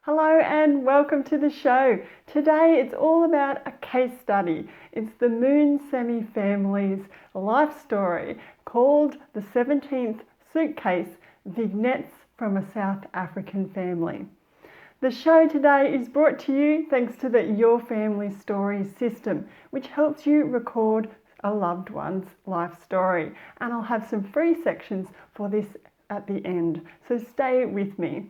Hello and welcome to the show. Today it's all about a case study. It's the Moonsamy family's life story called The 17th Suitcase, Vignettes from a South African Family. The show today is brought to you thanks to the Your Family Stories system, which helps you record a loved one's life story. And I'll have some free sections for this at the end, so stay with me.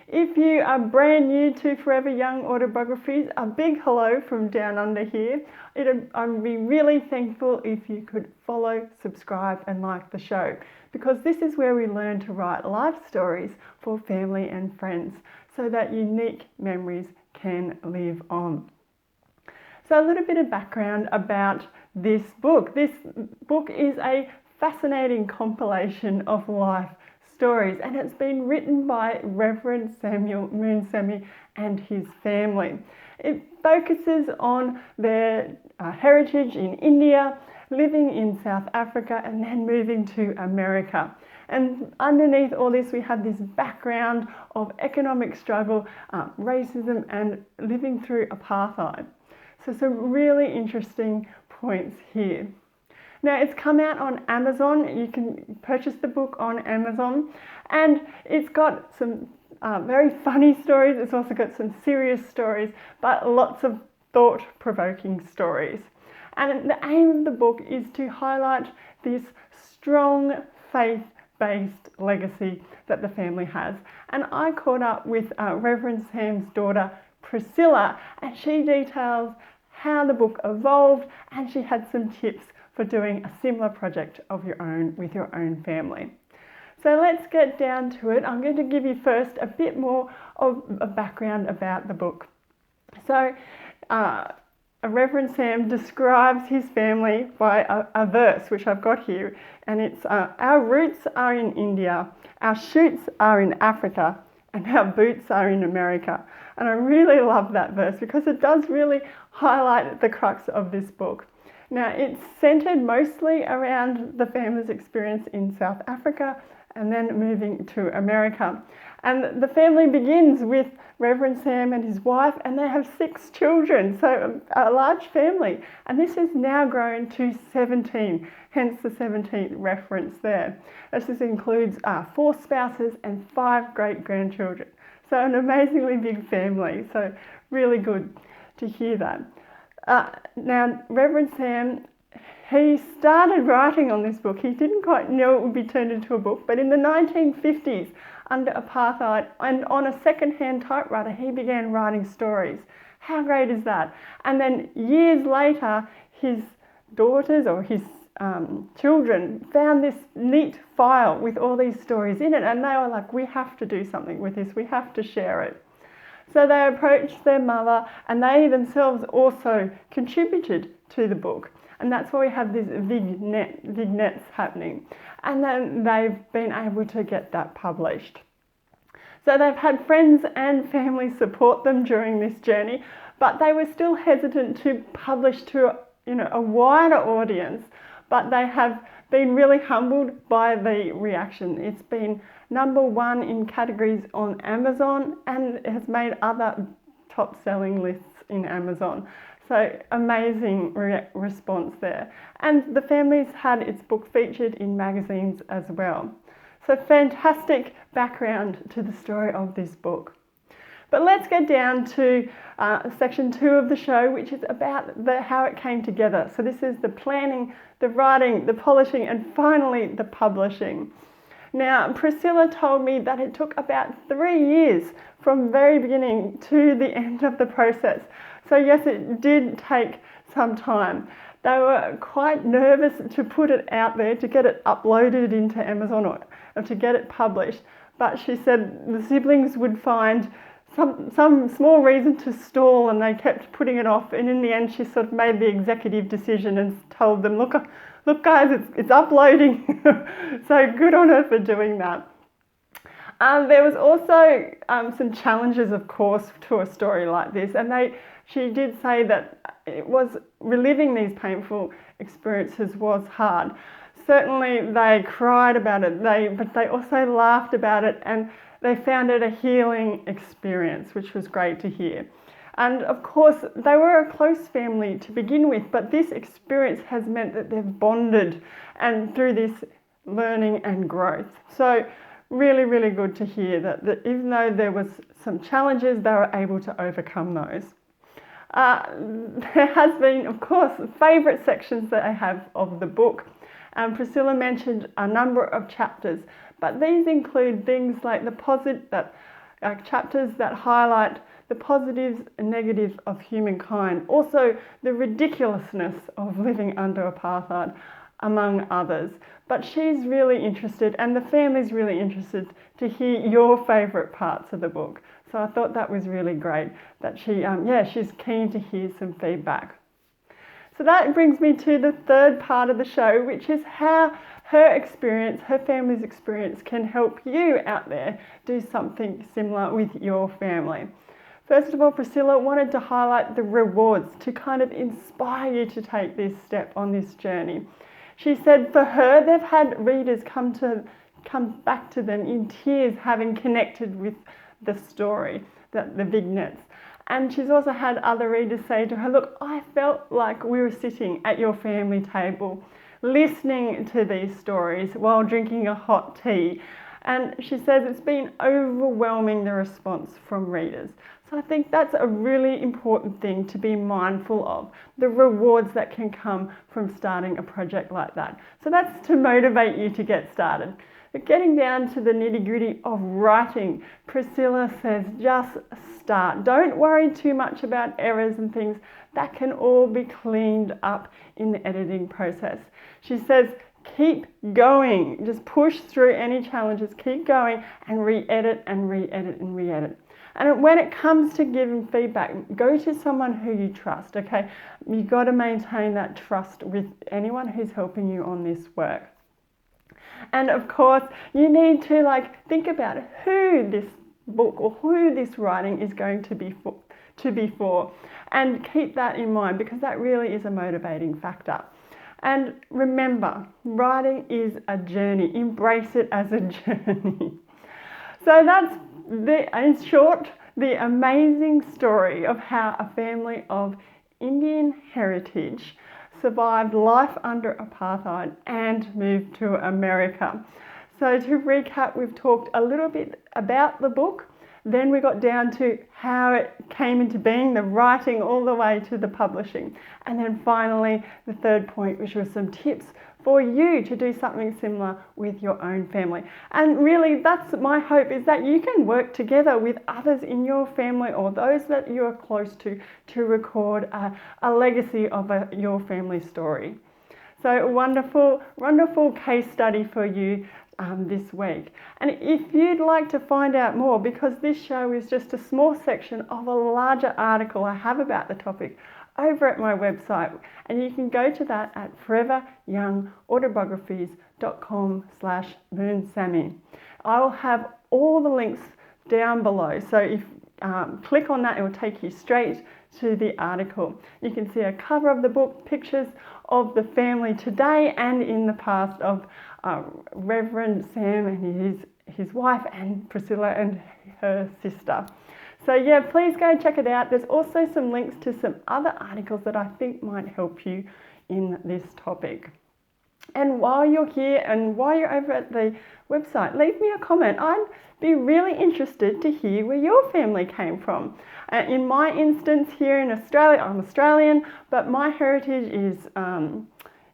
If you are brand new to Forever Young Autobiographies, a big hello from down under here. I'd be really thankful if you could follow, subscribe and like the show, because this is where we learn to write life stories for family and friends so that unique memories can live on. So a little bit of background about this book. This book is a fascinating compilation of life stories, and it's been written by Reverend Samuel Moonsamy and his family. It focuses on their heritage in India, living in South Africa and then moving to America. And underneath all this we have this background of economic struggle, racism and living through apartheid. So some really interesting points here. Now, it's come out on Amazon. You can purchase the book on Amazon, and it's got some very funny stories. It's also got some serious stories, but lots of thought-provoking stories. And the aim of the book is to highlight this strong faith-based legacy that the family has. And I caught up with Reverend Sam's daughter, Priscilla, and she details how the book evolved, and she had some tips for doing a similar project of your own with your own family. So let's get down to it. I'm going to give you first a bit more of a background about the book. So Reverend Sam describes his family by a verse, which I've got here, and it's our roots are in India, our shoots are in Africa, and our boots are in America. And I really love that verse because it does really highlight the crux of this book. Now, it's centred mostly around the family's experience in South Africa and then moving to America. And the family begins with Reverend Sam and his wife, and they have 6 children, so a large family. And this has now grown to 17, hence the 17th reference there. This includes 4 spouses and 5 great-grandchildren. So an amazingly big family, so really good to hear that. Now, Reverend Sam, he started writing on this book. He didn't quite know it would be turned into a book, but in the 1950s, under apartheid, and on a second-hand typewriter, he began writing stories. How great is that? And then years later, his daughters or his children found this neat file with all these stories in it, and they were like, we have to do something with this, we have to share it. So they approached their mother, and they themselves also contributed to the book. And that's why we have these vignettes happening. And then they've been able to get that published. So they've had friends and family support them during this journey, but they were still hesitant to publish to a wider audience. But they have been really humbled by the reaction. It's been #1 in categories on Amazon, and it has made other top-selling lists in Amazon. So amazing response there. And the family's had its book featured in magazines as well. So fantastic background to the story of this book. But let's get down to section 2 of the show, which is about how it came together. So this is the planning, the writing, the polishing, and finally the publishing. Now, Priscilla told me that it took about 3 years from very beginning to the end of the process. So yes, it did take some time. They were quite nervous to put it out there, to get it uploaded into Amazon or to get it published. But she said the siblings would find some small reason to stall, and they kept putting it off. And in the end, she sort of made the executive decision and told them, look guys, it's uploading. So good on her for doing that. There was also some challenges, of course, to a story like this. And she did say that it was reliving these painful experiences was hard. Certainly they cried about it, but they also laughed about it, and they found it a healing experience, which was great to hear. And of course, they were a close family to begin with, but this experience has meant that they've bonded and through this learning and growth. So really, really good to hear that even though there was some challenges, they were able to overcome those. There has been, of course, favourite sections that I have of the book. Priscilla mentioned a number of chapters, but these include things like chapters that highlight the positives and negatives of humankind, also the ridiculousness of living under apartheid, among others. But she's really interested, and the family's really interested to hear your favourite parts of the book. So I thought that was really great that she's keen to hear some feedback. So that brings me to the third part of the show, which is how her family's experience can help you out there do something similar with your family. First of all, Priscilla wanted to highlight the rewards to kind of inspire you to take this step on this journey. She said for her, they've had readers come back to them in tears, having connected with the story, the vignettes. And she's also had other readers say to her, look, I felt like we were sitting at your family table, listening to these stories while drinking a hot tea. And she says it's been overwhelming, the response from readers. So I think that's a really important thing to be mindful of, the rewards that can come from starting a project like that. So that's to motivate you to get started. But getting down to the nitty-gritty of writing, Priscilla says just start. Don't worry too much about errors and things. That can all be cleaned up in the editing process. She says keep going. Just push through any challenges. Keep going and re-edit and re-edit and re-edit. And when it comes to giving feedback, go to someone who you trust, okay? You've got to maintain that trust with anyone who's helping you on this work. And of course, you need to think about who this book or who this writing is going to be for, and keep that in mind, because that really is a motivating factor. And remember, writing is a journey. Embrace it as a journey. So that's in short, the amazing story of how a family of Indian heritage survived life under apartheid and moved to America. So to recap, we've talked a little bit about the book, then we got down to how it came into being, the writing all the way to the publishing, and then finally the third point, which was some tips for you to do something similar with your own family. And really that's my hope, is that you can work together with others in your family or those that you are close to record a legacy of your family story. So wonderful, wonderful case study for you this week. And if you'd like to find out more, because this show is just a small section of a larger article I have about the topic over at my website, and you can go to that at foreveryoungautographies.com/Moonsamy. I will have all the links down below, so if click on that, it will take you straight to the article. You can see a cover of the book, pictures of the family today and in the past of Reverend Sam and his wife, and Priscilla and her sister. So yeah, please go and check it out. There's also some links to some other articles that I think might help you in this topic. And while you're here and while you're over at the website, leave me a comment. I'd be really interested to hear where your family came from. In my instance here in Australia, I'm Australian, but my heritage is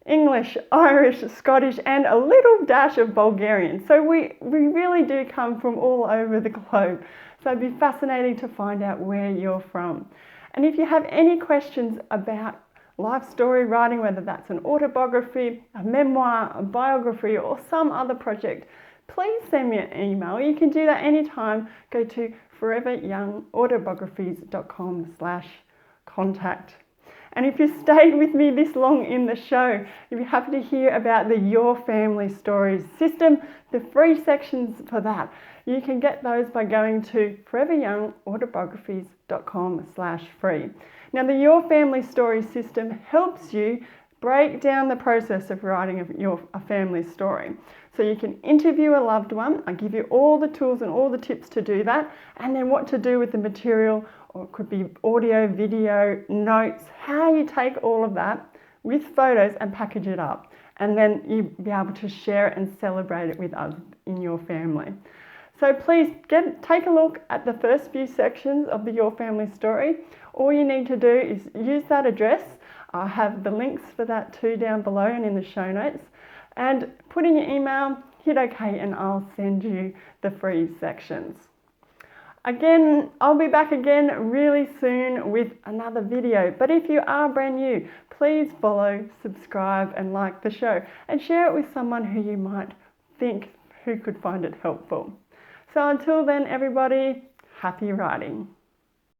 English, Irish, Scottish, and a little dash of Bulgarian. So we really do come from all over the globe. So it'd be fascinating to find out where you're from. And if you have any questions about life story writing, whether that's an autobiography, a memoir, a biography, or some other project, please send me an email. You can do that anytime. Go to foreveryoungautographies.com/contact. And if you stayed with me this long in the show, you'd be happy to hear about the Your Family Stories system, the free sections for that. You can get those by going to foreveryoungautographies.com/free. Now, the Your Family Stories system helps you break down the process of writing a family story. So you can interview a loved one. I give you all the tools and all the tips to do that, and then what to do with the material, or it could be audio, video, notes, how you take all of that with photos and package it up. And then you'll be able to share it and celebrate it with others in your family. So please take a look at the first few sections of the Your Family Story. All you need to do is use that address. I'll have the links for that too down below and in the show notes. And put in your email, hit OK, and I'll send you the free sections. Again, I'll be back again really soon with another video. But if you are brand new, please follow, subscribe and like the show, and share it with someone who you might think who could find it helpful. So until then, everybody, happy writing.